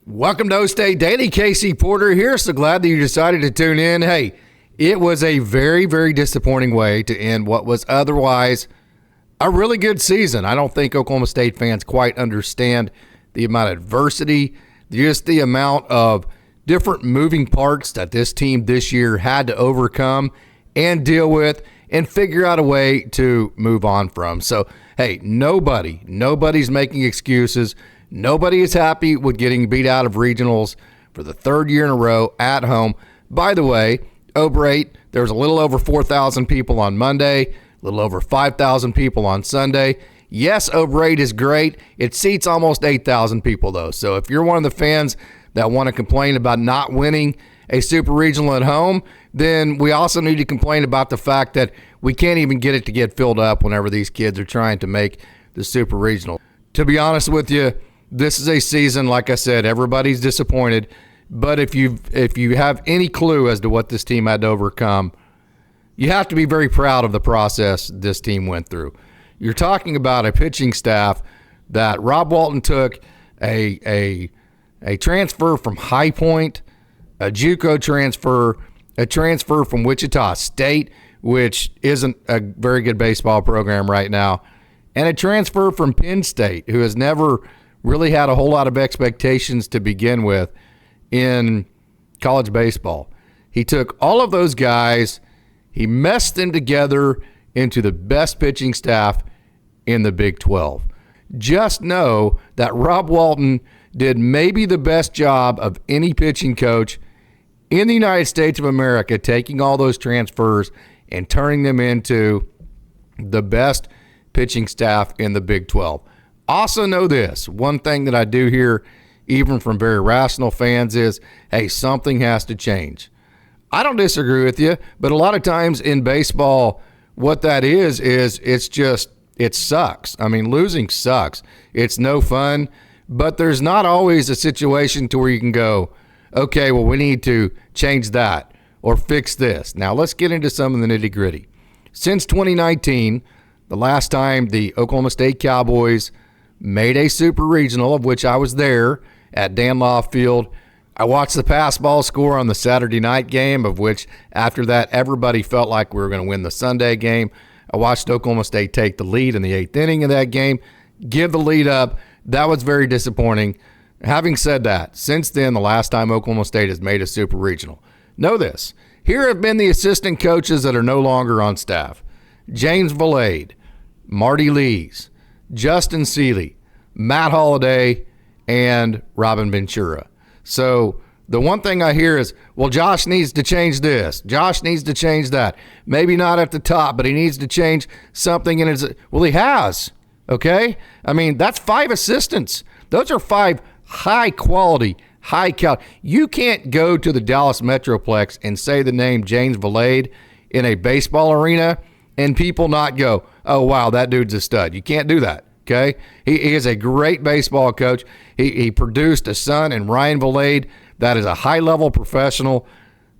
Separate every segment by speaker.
Speaker 1: Welcome to OState Daily. Casey Porter here. So glad that you decided to tune in. Hey, it was a very, very disappointing way to end what was otherwise a really good season. I don't think Oklahoma State fans quite understand the amount of adversity, just the amount of different moving parts that this team this year had to overcome and deal with and figure out a way to move on from. So, hey, nobody's making excuses. Nobody is happy with getting beat out of regionals for the third year in a row at home. By the way, OkState, there was a little over 4,000 people on Monday, a little over 5,000 people on Sunday. Yes, OkState is great. It seats almost 8,000 people, though. So if you're one of the fans that want to complain about not winning a super regional at home, then we also need to complain about the fact that we can't even get it to get filled up whenever these kids are trying to make the super regional. To be honest with you, this is a season, like I said, everybody's disappointed. But if you have any clue as to what this team had to overcome, you have to be very proud of the process this team went through. You're talking about a pitching staff that Rob Walton took a transfer from High Point, a JUCO transfer, a transfer from Wichita State, which isn't a very good baseball program right now, and a transfer from Penn State, who has never really had a whole lot of expectations to begin with in college baseball. He took all of those guys, he messed them together into the best pitching staff in the Big 12. Just know that Rob Walton did maybe the best job of any pitching coach in the United States of America, taking all those transfers and turning them into the best pitching staff in the Big 12. Also know this, one thing that I do hear even from very rational fans is, hey, something has to change. I don't disagree with you, but a lot of times in baseball, what that is it sucks. I mean, losing sucks. It's no fun, but there's not always a situation to where you can go, okay, well, we need to change that or fix this. Now, let's get into some of the nitty-gritty. Since 2019, the last time the Oklahoma State Cowboys made a super regional, of which I was there at Dan Law Field. I watched the pass ball score on the Saturday night game, of which after that everybody felt like we were going to win the Sunday game. I watched Oklahoma State take the lead in the 8th inning of that game, give the lead up. That was very disappointing. Having said that, since then, the last time Oklahoma State has made a super regional, know this. Here have been the assistant coaches that are no longer on staff. James Valade, Marty Lees, Justin Seeley, Matt Holliday, and Robin Ventura. So the one thing I hear is, well, Josh needs to change this. Josh needs to change that. Maybe not at the top, but he needs to change something in his. Well, he has, okay? I mean, that's 5 assistants. Those are 5 high-quality, high-caliber. You can't go to the Dallas Metroplex and say the name James Valade in a baseball arena and people not go, oh, wow, that dude's a stud. You can't do that, okay? He is a great baseball coach. He produced a son in Ryan Valade that is a high-level professional.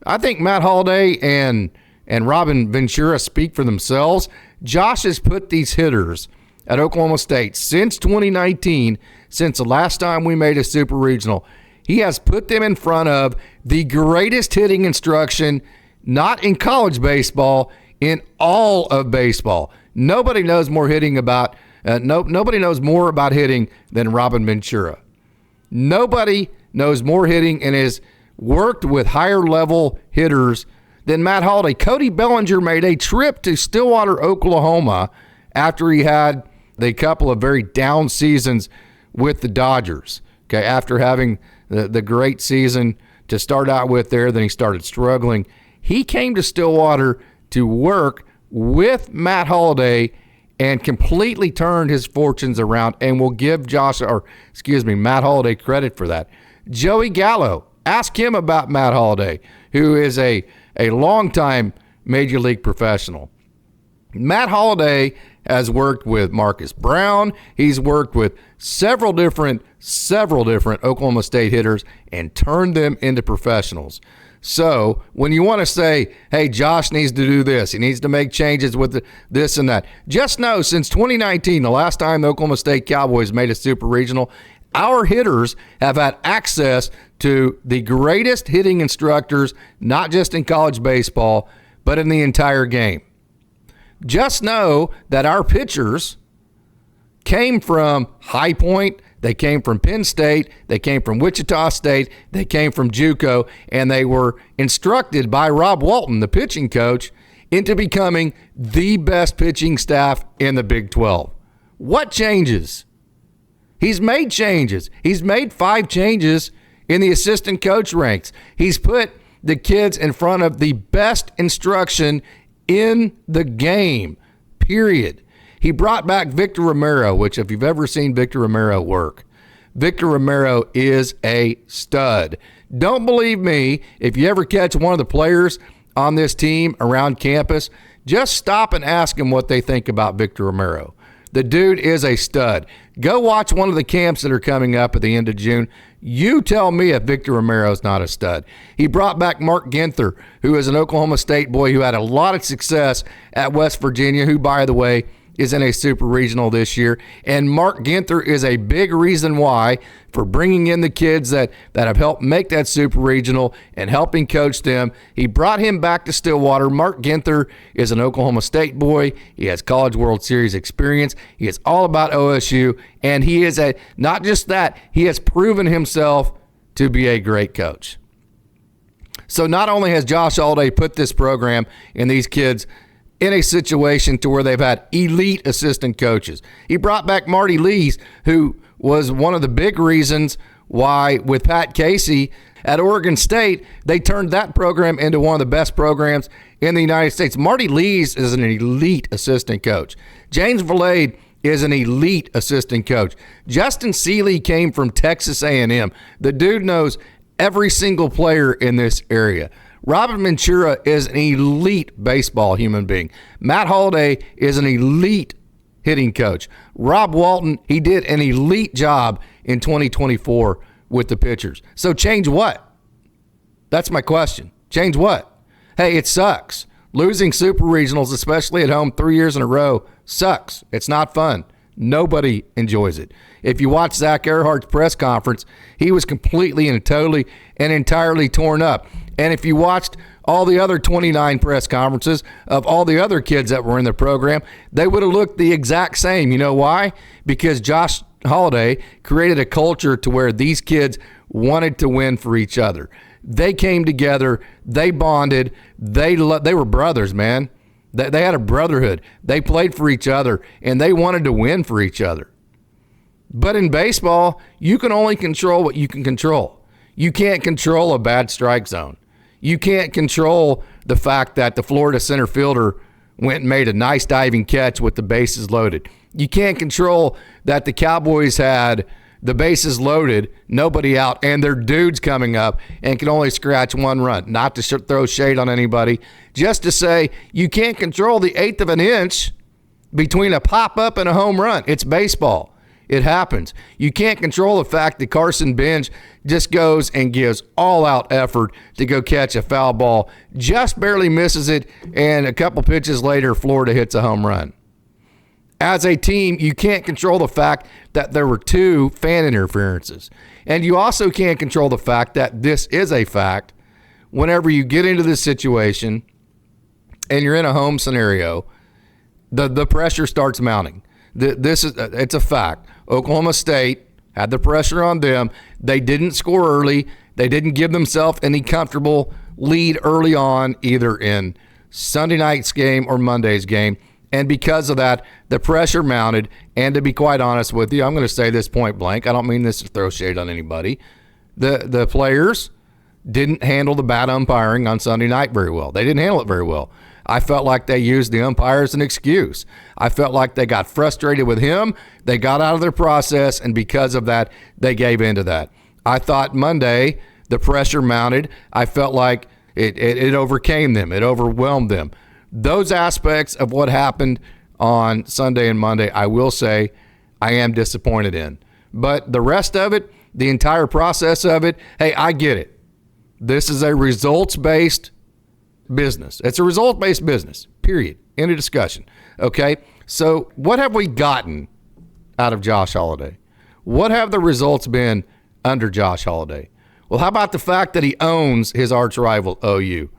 Speaker 1: I think Matt Holliday and Robin Ventura speak for themselves. Josh has put these hitters at Oklahoma State since 2019, since the last time we made a super regional. He has put them in front of the greatest hitting instruction, not in college baseball, in all of baseball. Nobody knows more hitting about nobody knows more about hitting than Robin Ventura. Nobody knows more hitting and has worked with higher level hitters than Matt Holliday. Cody Bellinger made a trip to Stillwater, Oklahoma after he had a couple of very down seasons with the Dodgers. Okay, after having the great season to start out with there, then he started struggling. He came to Stillwater to work with Matt Holliday and completely turned his fortunes around, and will give Matt Holliday credit for that. Joey Gallo, ask him about Matt Holliday, who is a longtime Major League professional. Matt Holliday has worked with Marcus Brown. He's worked with several different Oklahoma State hitters and turned them into professionals. So when you want to say, hey, Josh needs to do this, he needs to make changes with this and that, just know since 2019, the last time the Oklahoma State Cowboys made a super regional, Our hitters have had access to the greatest hitting instructors, not just in college baseball, but in the entire game. Just know that our pitchers came from High Point, they came from Penn State, they came from Wichita State, they came from JUCO, and they were instructed by Rob Walton, the pitching coach, into becoming the best pitching staff in the Big 12. What changes? He's made changes. He's made 5 changes in the assistant coach ranks. He's put the kids in front of the best instruction in the game, period. He brought back Victor Romero, which if you've ever seen Victor Romero work, Victor Romero is a stud. Don't believe me, if you ever catch one of the players on this team around campus, just stop and ask them what they think about Victor Romero. The dude is a stud. Go watch one of the camps that are coming up at the end of June. You tell me if Victor Romero is not a stud. He brought back Mark Ginther, who is an Oklahoma State boy who had a lot of success at West Virginia, who, by the way, is in a super regional this year. And Mark Ginther is a big reason why for bringing in the kids that have helped make that super regional and helping coach them. He brought him back to Stillwater. Mark Ginther is an Oklahoma State boy. He has College World Series experience. He is all about OSU. And he is not just that, he has proven himself to be a great coach. So not only has Josh Alday put this program and these kids in a situation to where they've had elite assistant coaches. He brought back Marty Lees, who was one of the big reasons why with Pat Casey at Oregon State, they turned that program into one of the best programs in the United States. Marty Lees is an elite assistant coach. James Valade is an elite assistant coach. Justin Seeley came from Texas A&M. The dude knows every single player in this area. Robin Ventura is an elite baseball human being. Matt Holliday is an elite hitting coach. Rob Walton, he did an elite job in 2024 with the pitchers. So change what? That's my question. Change what? Hey, it sucks. Losing super regionals, especially at home 3 years in a row, sucks. It's not fun. Nobody enjoys it. If you watch Zach Earhart's press conference, he was completely and totally and entirely torn up. And if you watched all the other 29 press conferences of all the other kids that were in the program, they would have looked the exact same. You know why? Because Josh Holliday created a culture to where these kids wanted to win for each other. They came together. They bonded. They were brothers, man. They had a brotherhood. They played for each other, and they wanted to win for each other. But in baseball, you can only control what you can control. You can't control a bad strike zone. You can't control the fact that the Florida center fielder went and made a nice diving catch with the bases loaded. You can't control that the Cowboys had the bases loaded, nobody out, and their dude's coming up and can only scratch one run. Not to throw shade on anybody, just to say you can't control the eighth of an inch between a pop-up and a home run. It's baseball. It happens. You can't control the fact that Carson Bench just goes and gives all-out effort to go catch a foul ball, just barely misses it, and a couple pitches later, Florida hits a home run. As a team, you can't control the fact that there were 2 fan interferences. And you also can't control the fact that this is a fact. Whenever you get into this situation and you're in a home scenario, the pressure starts mounting. It's a fact. Oklahoma State had the pressure on them. They didn't score early. They didn't give themselves any comfortable lead early on, either in Sunday night's game or Monday's game. And because of that, the pressure mounted. And to be quite honest with you, I'm going to say this point blank. I don't mean this to throw shade on anybody. The players didn't handle the bad umpiring on Sunday night very well. They didn't handle it very well. I felt like they used the umpire as an excuse. I felt like they got frustrated with him. They got out of their process, and because of that, they gave in to that. I thought Monday, the pressure mounted. I felt like it overcame them. It overwhelmed them. Those aspects of what happened on Sunday and Monday, I will say I am disappointed in. But the rest of it, the entire process of it, hey, I get it. This is a results-based business. It's a result-based business, period. End of discussion. Okay? So what have we gotten out of Josh Holliday? What have the results been under Josh Holliday? Well, how about the fact that he owns his arch rival, OU?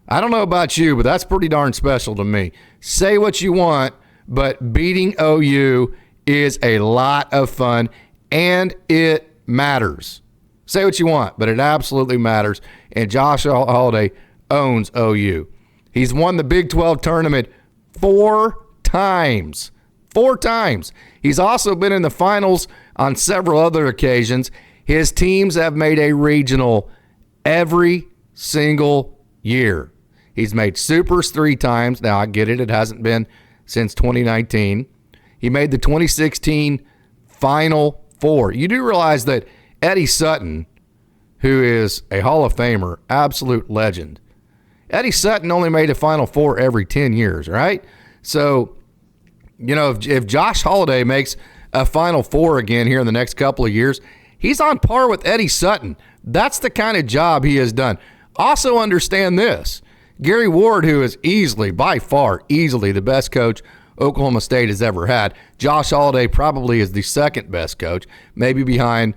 Speaker 1: I don't know about you, but that's pretty darn special to me. Say what you want, but beating OU is a lot of fun, and it matters. Say what you want, but it absolutely matters, and Josh Holliday owns OU. He's won the Big 12 tournament 4 times. 4 times. He's also been in the finals on several other occasions. His teams have made a regional every single year. He's made Supers 3 times. Now, I get it. It hasn't been since 2019. He made the 2016 Final Four. You do realize that Eddie Sutton, who is a Hall of Famer, absolute legend, Eddie Sutton only made a Final Four every 10 years, right? So, you know, if Josh Holliday makes a Final Four again here in the next couple of years, he's on par with Eddie Sutton. That's the kind of job he has done. Also understand this. Gary Ward, who is easily, by far, easily the best coach Oklahoma State has ever had. Josh Holliday probably is the second best coach, maybe behind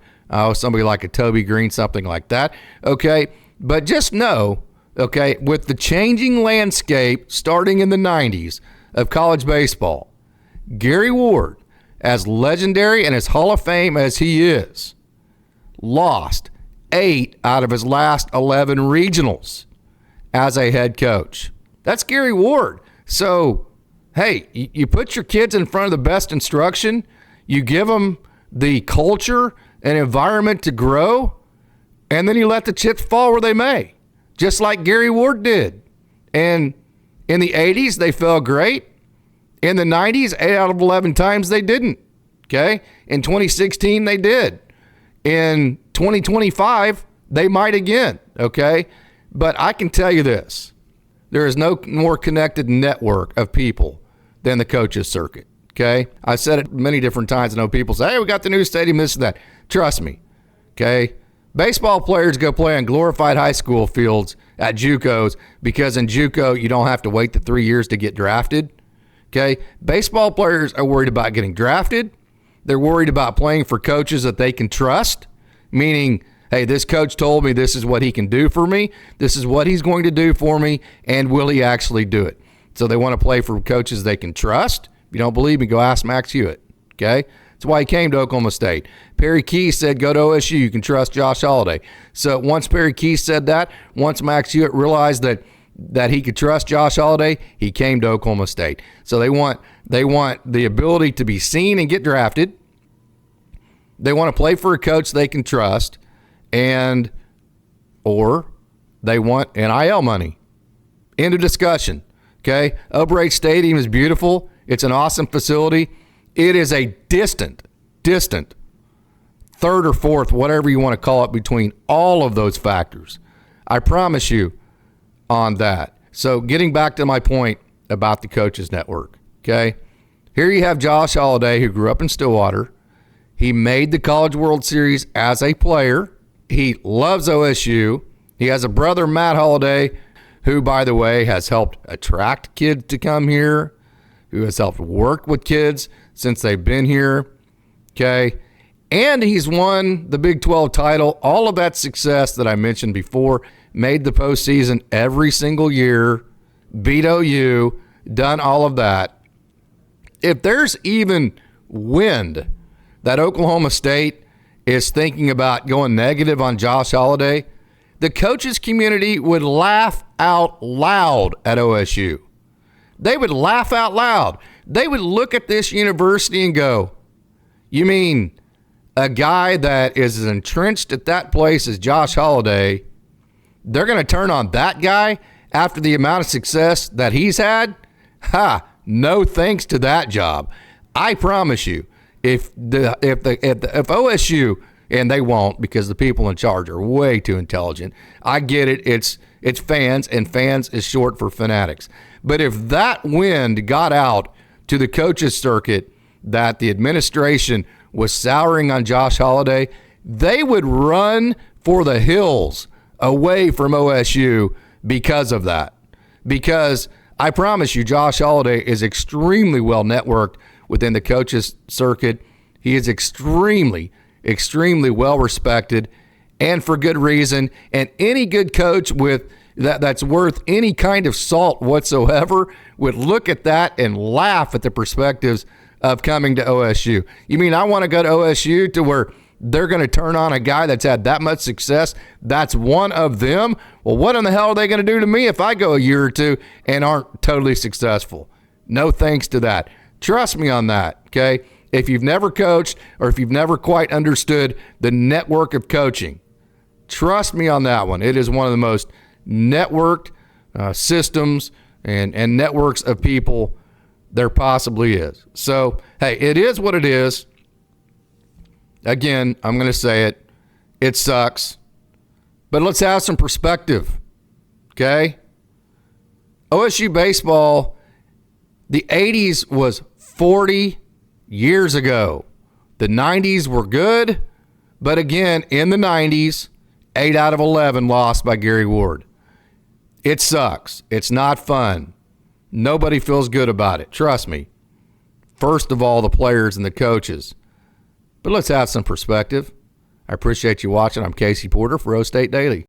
Speaker 1: somebody like a Toby Green, something like that. Okay, but just know, okay, with the changing landscape starting in the 90s of college baseball, Gary Ward, as legendary and as Hall of Fame as he is, lost 8 out of his last 11 regionals as a head coach. That's Gary Ward. So, hey, you put your kids in front of the best instruction, you give them the culture and environment to grow, and then you let the chips fall where they may, just like Gary Ward did. And in the 80s, they fell great. In the 90s, 8 out of 11 times they didn't. Okay? In 2016, they did. In 2025, they might again. Okay? But I can tell you this. There is no more connected network of people than the coaches circuit. Okay? I've said it many different times. I know people say, hey, we got the new stadium, this and that. Trust me. Okay? Baseball players go play on glorified high school fields at JUCOs because in JUCO, you don't have to wait the 3 years to get drafted. Okay? Baseball players are worried about getting drafted. They're worried about playing for coaches that they can trust, meaning, hey, this coach told me this is what he can do for me. This is what he's going to do for me, and will he actually do it? So they want to play for coaches they can trust. If you don't believe me, go ask Max Hewitt. Okay? That's why he came to Oklahoma State. Perry Key said, go to OSU. You can trust Josh Holliday. So once Perry Key said that, once Max Hewitt realized that he could trust Josh Holliday, he came to Oklahoma State. So they want the ability to be seen and get drafted. They want to play for a coach they can trust, or they want NIL money. End of discussion. Okay? O'Brate Stadium is beautiful. It's an awesome facility. It is a distant third or fourth, whatever you want to call it, between all of those factors. I promise you on that. So getting back to my point about the coaches network, okay? Here you have Josh Holliday, who grew up in Stillwater. He made the College World Series as a player. He loves OSU. He has a brother, Matt Holliday, who, by the way, has helped attract kids to come here, who has helped work with kids since they've been here, okay? And he's won the Big 12 title. All of that success that I mentioned before, made the postseason every single year, beat OU, done all of that. If there's even wind that Oklahoma State is thinking about going negative on Josh Holliday, the coaches community would laugh out loud at OSU. They would laugh out loud. They would look at this university and go, you mean a guy that is as entrenched at that place as Josh Holliday, they're going to turn on that guy after the amount of success that he's had? No thanks to that job. I promise you, if OSU, and they won't because the people in charge are way too intelligent. I get it. It's fans, and fans is short for fanatics. But if that wind got out to the coaches circuit that the administration was souring on Josh Holliday, they would run for the hills away from OSU because of that. Because I promise you, Josh Holliday is extremely well networked within the coaches circuit. He is extremely, extremely well respected, and for good reason. And any good coach with that's worth any kind of salt whatsoever would look at that and laugh at the perspectives of coming to OSU. You mean I want to go to OSU to where they're going to turn on a guy that's had that much success? That's one of them. Well, what in the hell are they going to do to me if I go a year or two and aren't totally successful? No thanks to that. Trust me on that, okay? If you've never coached or if you've never quite understood the network of coaching, trust me on that one. It is one of the most networked systems and networks of people there possibly is. So, hey, it is what it is. Again, I'm going to say it. It sucks. But let's have some perspective, okay? OSU baseball, the 80s was 40 years ago. The 90s were good, but again, in the 90s, 8 out of 11 lost by Gary Ward. It sucks. It's not fun. Nobody feels good about it. Trust me. First of all, the players and the coaches. But let's have some perspective. I appreciate you watching. I'm Casey Porter for OState Daily.